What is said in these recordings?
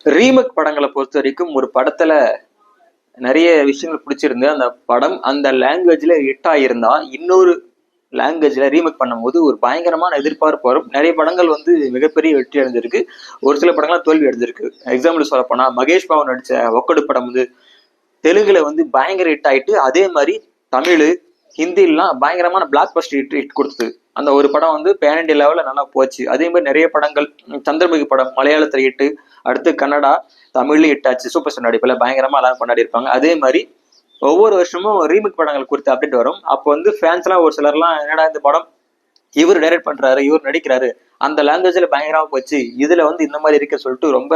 Remake படங்களை பொறுத்த வரைக்கும் ஒரு படத்துல நிறைய விஷயங்கள் பிடிச்சிருந்து அந்த படம் அந்த லாங்குவேஜ்ல ஹிட் ஆகியிருந்தா இன்னொரு லாங்குவேஜ்ல ரீமேக் பண்ணும்போது ஒரு பயங்கரமான எதிர்பார்ப்பு வரும். நிறைய படங்கள் வந்து மிகப்பெரிய வெற்றி அடைஞ்சிருக்கு, ஒரு சில படங்கள் தோல்வி அடைஞ்சிருக்கு. எக்ஸாம்பிள் சொல்ல போனா மகேஷ் பாபு நடிச்ச ஒக்கடு படம் வந்து தெலுங்குல வந்து பயங்கர ஹிட் ஆயிட்டு, அதே மாதிரி தமிழ் ஹிந்திலாம் பயங்கரமான பிளாக் பஸ்டர் ஹிட் கொடுத்தது. அந்த ஒரு படம் வந்து பேன் இண்டியா லெவலில் நல்லா போச்சு. அதே மாதிரி நிறைய படங்கள், சந்திரமுகி படம் மலையாளத்தில் ஹிட்டு, அடுத்து கன்னடா, தமிழ்லையும் ஹிட் ஆச்சு. சூப்பர் ஸ்டார் நடிப்பில் பயங்கரமா எல்லாரும் கொண்டாடி இருப்பாங்க. அதே மாதிரி ஒவ்வொரு வருஷமும் ரீமேக் படங்கள் குறித்து அப்டேட் வரும். அப்போ வந்து ஃபேன்ஸ் எல்லாம் ஒரு சிலர்லாம் என்னடா இந்த படம் இவர் டைரக்ட் பண்றாரு, இவர் நடிக்கிறாரு, அந்த லாங்குவேஜ்ல பயங்கரமா போச்சு, இதுல வந்து இந்த மாதிரி இருக்க சொல்லிட்டு ரொம்ப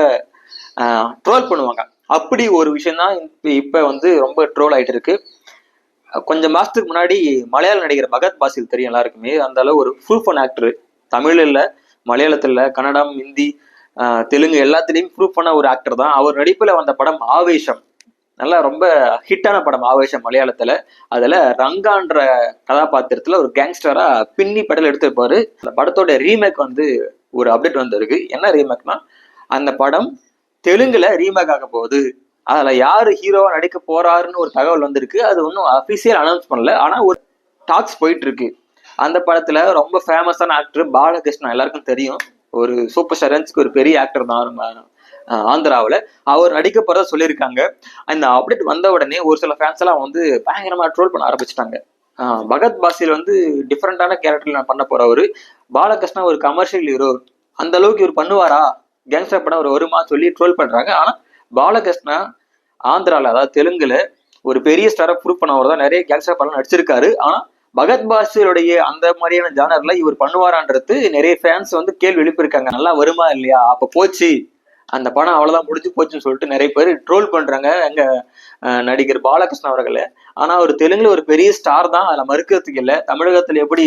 ட்ரோல் பண்ணுவாங்க. அப்படி ஒரு விஷயம் தான் இப்ப வந்து ரொம்ப ட்ரோல் ஆயிட்டு இருக்கு. கொஞ்சம் மாசத்துக்கு முன்னாடி மலையாள நடிகர் பகத் பாசில் தெரியும் எல்லாருக்குமே. அந்த அளவு ஒரு ப்ரூஃப் பண்ண ஆக்டர். தமிழ் இல்ல, மலையாளத்துல, கன்னடம், ஹிந்தி, தெலுங்கு எல்லாத்துலயும் ப்ரூஃப் பண்ண ஒரு ஆக்டர் தான். அவர் நடிப்புல வந்த படம் ஆவேசம், நல்லா ரொம்ப ஹிட்டான படம் ஆவேசம் மலையாளத்துல. அதுல ரங்கான்ற கதாபாத்திரத்துல ஒரு கேங்ஸ்டரா பின்னி படல் எடுத்திருப்பாரு. அந்த படத்தோட ரீமேக் வந்து ஒரு அப்டேட் வந்திருக்கு. என்ன ரீமேக்னா, அந்த படம் தெலுங்குல ரீமேக் ஆக போகுது. அதுல யாரு ஹீரோவா நடிக்க போறாருன்னு ஒரு தகவல் வந்திருக்கு. அது ஒன்றும் அபிஷியல் அனௌன்ஸ் பண்ணல, ஆனா ஒரு டாக்ஸ் போயிட்டு இருக்கு. அந்த படத்துல ரொம்ப ஃபேமஸான ஆக்டர் பாலகிருஷ்ணா, எல்லாருக்கும் தெரியும். ஒரு சூப்பர் ஸ்டார் ரேஞ்சுக்கு ஒரு பெரிய ஆக்டர் தான் ஆந்திராவில். அவர் நடிக்க போறதா சொல்லியிருக்காங்க. அந்த அப்டேட் வந்த உடனே ஒரு சில ஃபேன்ஸ் எல்லாம் வந்து பயங்கரமா ட்ரோல் பண்ண ஆரம்பிச்சிட்டாங்க. பகத் பாசில் வந்து டிஃப்ரெண்டான கேரக்டர் நான் பண்ண போறவரு, பாலகிருஷ்ணா ஒரு கமர்ஷியல் ஹீரோ, அந்த அளவுக்கு இவர் பண்ணுவாரா, கேங்ஸ்டர் படம் ஒரு வருமா சொல்லி ட்ரோல் பண்றாங்க. ஆனா பாலகிருஷ்ணா ஆந்திரால, அதாவது தெலுங்குல ஒரு பெரிய ஸ்டாரை ப்ரூவ் பண்ணவர் தான். நிறைய கேங்ஸ்டர் படம் நடிச்சிருக்காரு. ஆனா பகத் பாசிலுடைய அந்த மாதிரியான ஜானர்ல இவர் பண்ணுவாரான்றது நிறைய ஃபேன்ஸ் வந்து கேள்வி எழுப்பியிருக்காங்க. நல்லா வருமா இல்லையா, அப்ப போச்சு அந்த படம் அவ்வளவுதான் முடிஞ்சு போச்சுன்னு சொல்லிட்டு நிறைய பேர் ட்ரோல் பண்றாங்க எங்க நடிகர் பாலகிருஷ்ணன் அவர்களை. ஆனா ஒரு தெலுங்குல ஒரு பெரிய ஸ்டார் தான், அதுல மறுக்கிறதுக்கு இல்லை. தமிழகத்துல எப்படி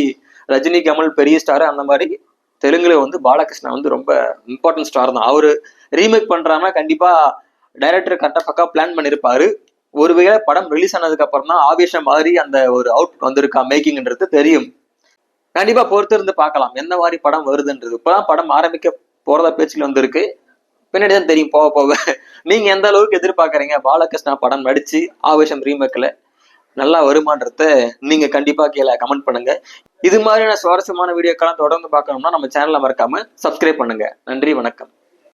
ரஜினி கமல் பெரிய ஸ்டார், அந்த மாதிரி தெலுங்குல வந்து பாலகிருஷ்ணா வந்து ரொம்ப இம்பார்ட்டன்ட் ஸ்டார் தான். அவரு ரீமேக் பண்றாங்கன்னா கண்டிப்பா டைரக்டர் கரெக்டா பக்கா பிளான் பண்ணிருப்பாரு. ஒருவேளை படம் ரிலீஸ் ஆனதுக்கு அப்புறம் தான் ஆவேசம் மாதிரி அந்த ஒரு அவுட் வந்திருக்கா மேக்கிங்ன்றது தெரியும். கண்டிப்பா பொறுத்து இருந்து பார்க்கலாம் எந்த மாதிரி படம் வருதுன்றது. இப்பதான் படம் ஆரம்பிக்க போறதா பேச்சுல வந்திருக்கு, பின்னாடிதான் தெரியும் போக போக. நீங்க எந்த அளவுக்கு எதிர்பார்க்கறீங்க பாலகிருஷ்ணா படம் நடிச்சு ஆவேசம் ரீமேக்ல நல்லா வருமானத்தை நீங்க கண்டிப்பா கீழே கமெண்ட் பண்ணுங்க. இது மாதிரியான சுவாரஸ்யமான வீடியோக்கெல்லாம் தொடர்ந்து பார்க்கணும்னா நம்ம சேனலை மறக்காம சப்ஸ்கிரைப் பண்ணுங்க. நன்றி, வணக்கம்.